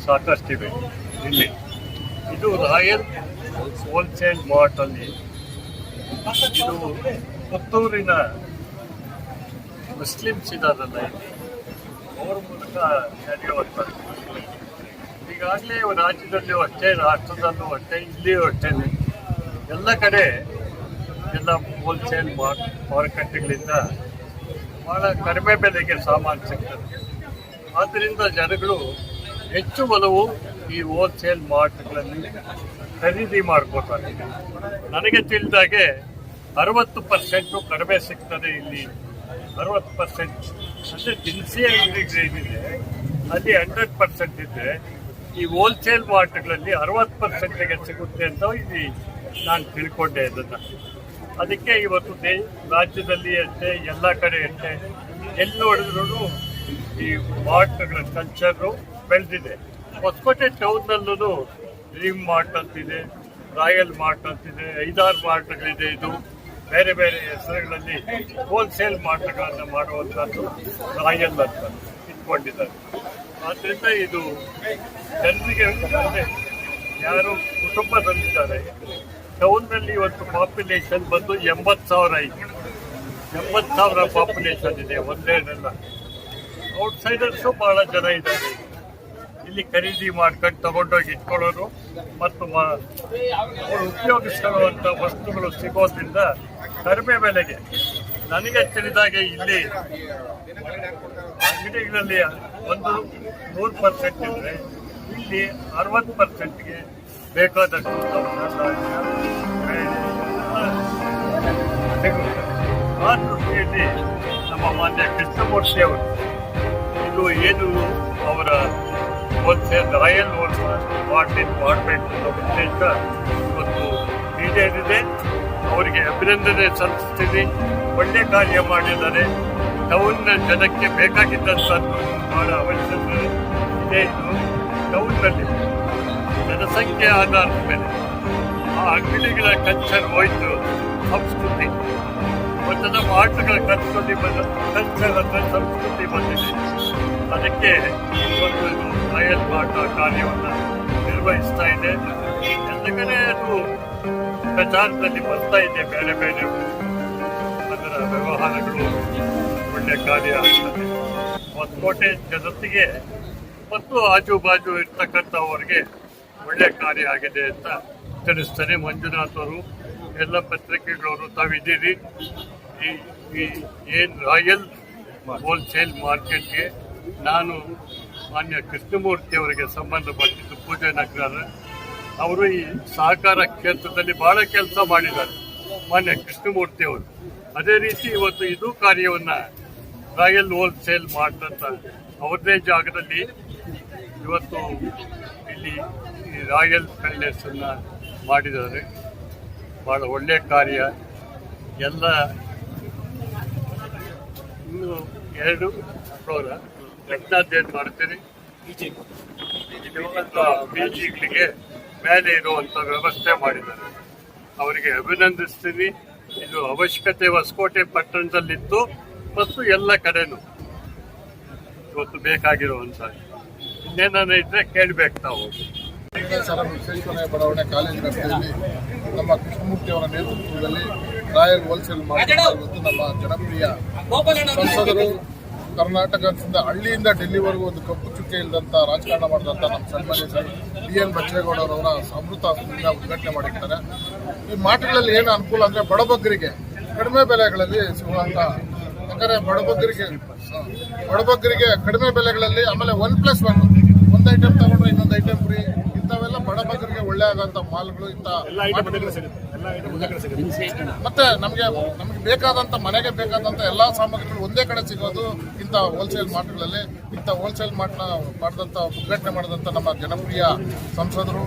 ಸಾಕಷ್ಟಿವೆ ಇಲ್ಲಿ. ಇದು ರಾಯಲ್ ಹೋಲ್ಸೇಲ್ ಮಾರ್ಟಲ್ಲಿ ಇದು ಪುತ್ತೂರಿನ ಮುಸ್ಲಿಮ್ಸ್ ಇದಾರಲ್ಲ ಇಲ್ಲಿ ಅವರ ಮೂಲಕ ಜಾರಿಗೆ ಬರ್ತಾರೆ. ಈಗಾಗಲೇ ರಾಜ್ಯದಲ್ಲಿಯೂ ಅಷ್ಟೇ, ರಾಷ್ಟ್ರದಲ್ಲೂ ಅಷ್ಟೇ, ಇಲ್ಲಿಯೂ ಅಷ್ಟೇ ಎಲ್ಲ ಕಡೆ ಎಲ್ಲ ಹೋಲ್ಸೇಲ್ ಮಾರುಕಟ್ಟೆಗಳಿಂದ ಭಾಳ ಕಡಿಮೆ ಬೆಲೆಗೆ ಸಾಮಾನು ಸಿಗ್ತದೆ. ಆದ್ದರಿಂದ ಜನಗಳು ಹೆಚ್ಚು ಒಲವು ಈ ಹೋಲ್ಸೇಲ್ ಮಾರ್ಟ್ಗಳಲ್ಲಿ ಖರೀದಿ ಮಾಡ್ಕೋತಾರೆ. ನನಗೆ ತಿಳಿದಾಗೆ 60% ಕಡಿಮೆ ಸಿಗ್ತದೆ ಇಲ್ಲಿ. 60% ಅಂದರೆ ದಿನಸಿ ಅಂಗಡಿಗಳೇನಿದೆ ಅಲ್ಲಿ 100% ಇದೆ. ಈ ಹೋಲ್ಸೇಲ್ ಮಾರ್ಟ್ಗಳಲ್ಲಿ 60%ಗೆ ಸಿಗುತ್ತೆ ಅಂತ ಇಲ್ಲಿ ನಾನು ತಿಳ್ಕೊಂಡೆ ಅದನ್ನು. ಅದಕ್ಕೆ ಇವತ್ತು ರಾಜ್ಯದಲ್ಲಿ ಅಷ್ಟೇ, ಎಲ್ಲ ಕಡೆ ಅಷ್ಟೇ, ಎಲ್ಲಿ ನೋಡಿದ್ರೂ ಈ ಮಾರ್ಟ್ಗಳ ಕಲ್ಚರು ಬೆಳೆದಿದೆ. ಹೊಸಕೋಟೆ ಟೌನ್ನಲ್ಲೂ ಡ್ರೀಮ್ ಮಾರ್ಟ್ ಅಂತಿದೆ, ರಾಯಲ್ ಮಾರ್ಟ್ ಅಂತಿದೆ, 5-6 ಮಾರ್ಟ್ಗಳಿದೆ. ಇದು ಬೇರೆ ಬೇರೆ ಹೆಸರುಗಳಲ್ಲಿ ಹೋಲ್ಸೇಲ್ ಮಾರ್ಟ್ಗಳನ್ನು ಮಾಡುವಂಥದ್ದು ರಾಯಲ್ ಅಂತ ಇಟ್ಕೊಂಡಿದ್ದಾರೆ. ಆದ್ದರಿಂದ ಇದು ಜನರಿಗೆ ಅಂದರೆ ಯಾರು ಕುಟುಂಬದಲ್ಲಿದ್ದಾರೆ, ಟೌನ್ನಲ್ಲಿ ಇವತ್ತು ಪಾಪ್ಯುಲೇಷನ್ ಬಂದು 80,000 ಇದೆ. 80,000 ಪಾಪ್ಯುಲೇಷನ್ ಇದೆ ಒಂದೇನೆಲ್ಲ. ಔಟ್ಸೈಡರ್ಸು ಭಾಳ ಜನ ಇದ್ದಾರೆ ಇಲ್ಲಿ ಖರೀದಿ ಮಾಡ್ಕೊಂಡು ತಗೊಂಡೋಗಿ ಇಟ್ಕೊಳ್ಳೋರು ಮತ್ತು ಅವರು ಉಪಯೋಗಿಸ್ಕೊಳ್ಳುವಂಥ ವಸ್ತುಗಳು ಸಿಗೋದ್ರಿಂದ ಕಡಿಮೆ ಬೆಲೆಗೆ. ನನಗೆ ತಿಳಿದಾಗೆ ಇಲ್ಲಿ ಅಂಗಡಿಗಳಲ್ಲಿ 100% ಇದ್ದರೆ ಇಲ್ಲಿ 60%ಗೆ ಬೇಕಾದಷ್ಟು ಆ ದೃಷ್ಟಿಯಲ್ಲಿ ನಮ್ಮ ಮಾನ್ಯ ಕೃಷ್ಣಮೂರ್ತಿ ಅವರು ಇದು ಏನು ಅವರ ಹೋಲ್ಸೇಲ್ ರಾಯಲ್ ಮಾರ್ಟ್ ಮಾಡಬೇಕು ಅನ್ನೋ ಉದ್ದೇಶ ಇವತ್ತು ಈಡೇರಿದೆ. ಅವರಿಗೆ ಅಭಿನಂದನೆ ಸಲ್ಲಿಸ್ತೀನಿ. ಒಳ್ಳೆ ಕಾರ್ಯ ಮಾಡಿದ್ದಾರೆ. ಟೌನ್ನ ಜನಕ್ಕೆ ಬೇಕಾಗಿದ್ದಂಥದ್ದು ಬಹಳ ಅವಶ್ಯಕತೆ ಇದೆ. ಟೌನ್ನಲ್ಲಿ ಜನಸಂಖ್ಯೆ ಆಧಾರದ ಮೇಲೆ ಆ ಅಂಗಡಿಗಳ ಕಲ್ಚರ್ ಹೋಯಿತು, ಸಂಸ್ಕೃತಿ ಮತ್ತು ಮಾರ್ಟ್ಗಳ ಕಲ್ಚರ್ ಅಂದರೆ ಸಂಸ್ಕೃತಿ ಬಂದಿದೆ. ಅದಕ್ಕೆ ಇವತ್ತು ಇದು ರಾಯಲ್ ಮಾರ್ಟ್ ಕಾರ್ಯವನ್ನು ನಿರ್ವಹಿಸ್ತಾ ಇದೆ. ಎಲ್ಲ ಕಡೆ ಅದು ಪ್ರಚಾರದಲ್ಲಿ ಬರ್ತಾ ಇದೆ. ಬೇರೆ ಬೇರೆ ಅದರ ವ್ಯವಹಾರಗಳು ಒಳ್ಳೆ ಕಾರ್ಯ ಆಗ್ತದೆ. ಹೊಸಕೋಟೆ ಜನತೆಗೆ ಮತ್ತು ಆಜುಬಾಜು ಇರ್ತಕ್ಕಂಥವ್ರಿಗೆ ಒಳ್ಳೆ ಕಾರ್ಯ ಆಗಿದೆ ಅಂತ ತಿಳಿಸ್ತಾನೆ. ಮಂಜುನಾಥ್ ಅವರು, ಎಲ್ಲ ಪತ್ರಿಕೆಗಳವರು ತಾವಿದ್ದೀರಿ. ಈ ಏನು ರಾಯಲ್ ಹೋಲ್ಸೇಲ್ ಮಾರ್ಕೆಟ್ಗೆ ನಾನು ಮಾನ್ಯ ಕೃಷ್ಣಮೂರ್ತಿ ಅವರಿಗೆ ಸಂಬಂಧಪಟ್ಟಿದ್ದು ಪೂಜೆ ನಗರ ಅವರು ಈ ಸಹಕಾರ ಕ್ಷೇತ್ರದಲ್ಲಿ ಬಹಳ ಕೆಲಸ ಮಾಡಿದ್ದಾರೆ ಮಾನ್ಯ ಕೃಷ್ಣಮೂರ್ತಿ ಅವರು. ಅದೇ ರೀತಿ ಇವತ್ತು ಇದು ಕಾರ್ಯವನ್ನು ರಾಯಲ್ ಹೋಲ್ಸೇಲ್ ಮಾರ್ಟ್ ಅಂತ ಅವ್ರದೇ ಜಾಗದಲ್ಲಿ ಇವತ್ತು ಇಲ್ಲಿ ಈ ರಾಯಲ್ ಪ್ಯಾಲೇಸನ್ನು ಮಾಡಿದ್ದಾರೆ. ಭಾಳ ಒಳ್ಳೆಯ ಕಾರ್ಯ. ಎಲ್ಲ ಇನ್ನು 2 ಫ್ಲೋರ ರತ್ನಾಧ್ಯಯನ ಮಾಡ್ತೀನಿ. ಬೀಜಿಗಳಿಗೆ ಮೇಲೆ ಇರುವಂಥ ವ್ಯವಸ್ಥೆ ಮಾಡಿದ್ದಾರೆ. ಅವರಿಗೆ ಅಭಿನಂದಿಸ್ತೀನಿ. ಇದು ಅವಶ್ಯಕತೆ ಹೊಸಕೋಟೆ ಪಟ್ಟಣದಲ್ಲಿತ್ತು ಮತ್ತು ಎಲ್ಲ ಕಡೆನೂ ಇವತ್ತು ಬೇಕಾಗಿರುವಂಥದ್ದು. ಇನ್ನೇನಾದ್ರು ಇದ್ದರೆ ಕೇಳಬೇಕು ತಾವು. ವಿಶ್ವೇಶ್ವರಯ್ಯ ಬಡಾವಣೆ ಕಾಲೇಜು ರಸ್ತೆಯಲ್ಲಿ ನಮ್ಮ ಕೃಷ್ಣಮೂರ್ತಿ ಅವರ ನೇತೃತ್ವದಲ್ಲಿ ರಾಯಲ್ ಹೋಲ್ಸೇಲ್ ಮಾರ್ಕೆಟ್ ಇವತ್ತು ನಮ್ಮ ಜನಪ್ರಿಯ ಸಂಸದರು, ಕರ್ನಾಟಕದಿಂದ ಹಳ್ಳಿಯಿಂದ ಡೆಲ್ಲಿವರೆಗೂ ಒಂದು ಕಪ್ಪು ಚುಕ್ಕೆ ಇಲ್ಲದಂಥ ರಾಜಕಾರಣ ಮಾಡಿದಂಥ ನಮ್ಮ ಸನ್ಮಾನ್ಯ BN ಬಚ್ಚೇಗೌಡರವರ ಅಮೃತ ಹಸ್ತದಿಂದ ಉದ್ಘಾಟನೆ ಮಾಡಿರ್ತಾರೆ. ಈ ಮಾರ್ಟ್ಗಳಲ್ಲಿ ಏನು ಅನುಕೂಲ ಅಂದರೆ ಬಡಬಗ್ಗರಿಗೆ ಕಡಿಮೆ ಬೆಲೆಗಳಲ್ಲಿ ಸಿಗುವಂಥ, ಯಾಕಂದರೆ ಬಡಬಗ್ಗರಿಗೆ ಕಡಿಮೆ ಬೆಲೆಗಳಲ್ಲಿ, ಆಮೇಲೆ 1+1 ಒಂದು ಐಟಮ್ ತಗೊಂಡ್ರೆ ಇನ್ನೊಂದು ಐಟಮ್ ಫ್ರೀ, ಇಂಥವೆಲ್ಲ ಬಡಬಗ್ಗರಿಗೆ ಒಳ್ಳೆ ಆಗೋಂಥ ಮಾಲ್ಗಳು ಇಂಥ ಮತ್ತೆ ನಮಗೆ ಬೇಕಾದಂಥ ಮನೆಗೆ ಬೇಕಾದಂಥ ಎಲ್ಲ ಸಾಮಗ್ರಿಗಳು ಒಂದೇ ಕಡೆ ಸಿಗೋದು ಇಂಥ ಹೋಲ್ಸೇಲ್ ಮಾರ್ಟ್ಗಳಲ್ಲಿ. ಇಂಥ ಹೋಲ್ಸೇಲ್ ಮಾರ್ಟ್ನ ಉದ್ಘಾಟನೆ ಮಾಡಿದಂಥ ನಮ್ಮ ಜನಪ್ರಿಯ ಸಂಸದರು,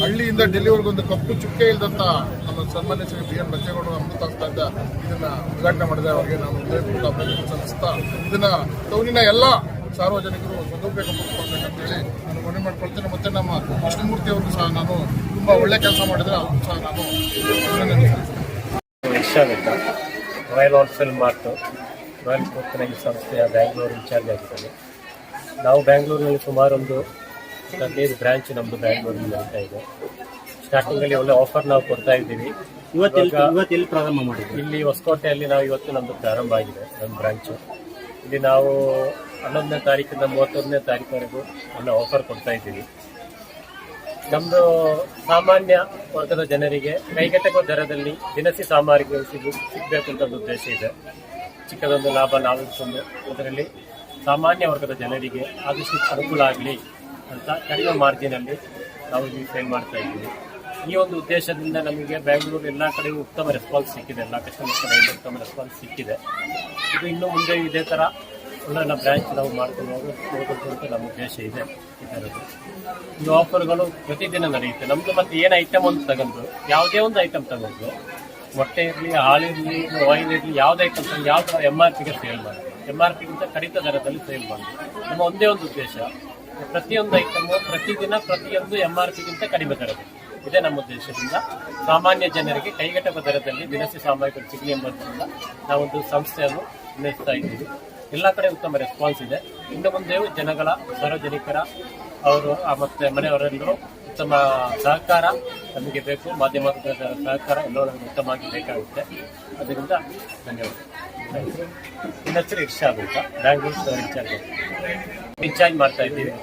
ಹಳ್ಳಿಯಿಂದ ಡೆಲ್ಲಿವರೆಗೂ ಒಂದು ಕಪ್ಪು ಚುಕ್ಕೆ ಇಲ್ಲದಂಥ ನಮ್ಮ ಸನ್ಮಾನ್ಯ ಶ್ರೀ BN ಬಚ್ಚೇಗೌಡರು ಅಮೃತ ಹಸ್ತದಿಂದ ಇದನ್ನು ಉದ್ಘಾಟನೆ ಮಾಡಿದೆ. ಅವರಿಗೆ ನಾವು ಹೃದಯಪೂರ್ವಕ ಅಭಿನಂದನೆ ಸಲ್ಲಿಸ್ತಾ ಇದನ್ನು ಟೌನಿನ ಎಲ್ಲ ಸಾರ್ವಜನಿಕರು ಸದುಪಯೋಗ ಪಡಿಸ್ಕೊಳ್ಬೇಕಂತೇಳಿ ನಾನು ಮನವಿ ಮಾಡ್ಕೊಳ್ತೇನೆ. ಮತ್ತು ನಮ್ಮ ಕೃಷ್ಣಮೂರ್ತಿ ಅವ್ರಿಗೂ ಸಹ ನಾನು ತುಂಬ ಒಳ್ಳೆ ಕೆಲಸ ಮಾಡಿದರೆ ಅವ್ರಿಗೂ ಸಹ ನಾನು Vishwamitra royal wholesale mart royal Kokanagi ಸಂಸ್ಥೆಯ ಬ್ಯಾಂಗ್ಳೂರು ಇನ್ಚಾರ್ಜ್ ಆಗಿದ್ದೇನೆ. ನಾವು ಬ್ಯಾಂಗ್ಳೂರಿನಲ್ಲಿ ಸುಮಾರು ಒಂದು 15 ಬ್ರಾಂಚ್ ನಮ್ಮದು ಬ್ಯಾಂಗ್ಳೂರಲ್ಲಿ ನಡೀತಾ ಇದೆ. ಸ್ಟಾರ್ಟಿಂಗಲ್ಲಿ ಒಳ್ಳೆ ಆಫರ್ ನಾವು ಕೊಡ್ತಾ ಇದ್ದೀವಿ. ಇವತ್ತು ಪ್ರಾರಂಭ ಮಾಡಿದ್ವಿ. ಇಲ್ಲಿ ಹೊಸಕೋಟೆಯಲ್ಲಿ ನಾವು ಇವತ್ತು ನಮ್ಮದು ಪ್ರಾರಂಭ ಆಗಿದೆ ನಮ್ಮ ಬ್ರಾಂಚು. ಇಲ್ಲಿ ನಾವು 11ನೇ ತಾರೀಕಿಂದ 31ನೇ ತಾರೀಕುವರೆಗೂ ಒಳ್ಳೆ ಆಫರ್ ಕೊಡ್ತಾ ಇದ್ದೀವಿ. ನಮ್ಮದು ಸಾಮಾನ್ಯ ವರ್ಗದ ಜನರಿಗೆ ಕೈಗೆಟಕುವ ದರದಲ್ಲಿ ದಿನಸಿ ಸಾಮಗ್ರಿಗಳು ಸಿಗಬೇಕು ಅಂತ ಒಂದು ಉದ್ದೇಶ ಇದೆ. ಚಿಕ್ಕದೊಂದು ಲಾಭ ನಾವು ಇಟ್ಕೊಂಡು ಅದರಲ್ಲಿ ಸಾಮಾನ್ಯ ವರ್ಗದ ಜನರಿಗೆ ಆದಷ್ಟು ಅನುಕೂಲ ಆಗಲಿ ಅಂತ ಕಡಿಮೆ ಮಾರ್ಜಿನಲ್ಲಿ ನಾವು ಇಲ್ಲಿ ಸೇಲ್ ಮಾಡ್ತಾ ಇದ್ದೀವಿ. ಈ ಒಂದು ಉದ್ದೇಶದಿಂದ ನಮಗೆ ಬೆಂಗಳೂರು ಎಲ್ಲ ಕಡೆಯೂ ಉತ್ತಮ ರೆಸ್ಪಾನ್ಸ್ ಸಿಕ್ಕಿದೆ. ಎಲ್ಲ ಕಸ್ಟಮರ್ ಕಡೆಯಿಂದ ಉತ್ತಮ ರೆಸ್ಪಾನ್ಸ್ ಸಿಕ್ಕಿದೆ. ಇದು ಇನ್ನು ಮುಂದೆ ಇದೇ ಥರ ಒಳ್ಳೆ ಬ್ರಾಂಚ್ ನಾವು ಮಾಡ್ಕೊಂಡು ಹೋಗೋದು ಅಂತ ನಮ್ಮ ಉದ್ದೇಶ ಇದೆ. ಇದರದ್ದು ಈ ಆಫರ್ಗಳು ಪ್ರತಿದಿನ ನಡೆಯುತ್ತೆ ನಮ್ಮದು. ಮತ್ತು ಏನು ಐಟಮ್ ಒಂದು ತಗೊಂಡು ಯಾವುದೇ ಒಂದು ಐಟಮ್ ತಗೊಂಡು ಮೊಟ್ಟೆ ಇರಲಿ, ಹಾಲಿರಲಿ, ಆಯಿಲ್ ಇರಲಿ, ಯಾವುದೇ ಐಟಮ್ ತಗೊಂಡು ಯಾವ MRPಗೆ ಸೇಲ್ ಮಾಡಿ, MRPಗಿಂತ ಕಡಿತ ದರದಲ್ಲಿ ಸೇಲ್ ಮಾಡಿ. ನಮ್ಮ ಒಂದೇ ಒಂದು ಉದ್ದೇಶ, ಪ್ರತಿಯೊಂದು ಐಟಮು ಪ್ರತಿದಿನ ಪ್ರತಿಯೊಂದು MRPಗಿಂತ ಕಡಿಮೆ ದರದಲ್ಲಿ. ಇದೇ ನಮ್ಮ ಉದ್ದೇಶದಿಂದ ಸಾಮಾನ್ಯ ಜನರಿಗೆ ಕೈಗೆಟಕುವ ದರದಲ್ಲಿ ದಿನಸಿ ಸಾಮಗ್ರಿಗಳು ಸಿಗಲಿ ಎಂಬುದರಿಂದ ನಾವೊಂದು ಸಂಸ್ಥೆಯನ್ನು ನಡೆಸ್ತಾ ಇದ್ದೀವಿ. ಎಲ್ಲ ಕಡೆ ಉತ್ತಮ ರೆಸ್ಪಾನ್ಸ್ ಇದೆ. ಇನ್ನು ಮುಂದೆಯೂ ಜನಗಳ, ಸಾರ್ವಜನಿಕರ ಅವರು ಮತ್ತು ಮನೆಯವರೆಲ್ಲರೂ ಉತ್ತಮ ಸಹಕಾರ ನಮಗೆ ಬೇಕು. ಮಾಧ್ಯಮದ ಸಹಕಾರ ಎಲ್ಲರೂ ಉತ್ತಮವಾಗಿ ಬೇಕಾಗುತ್ತೆ. ಅದರಿಂದ ಧನ್ಯವಾದ. ನನ್ನ ಹೆಸರು ಇರ್ಷಾದ್ ಅಂತ, ಬ್ಯಾಂಗ್ಳೂರು ಇನ್ಚಾರ್ಜ್ ಮಾಡ್ತಾ ಇದ್ದೀವಿ.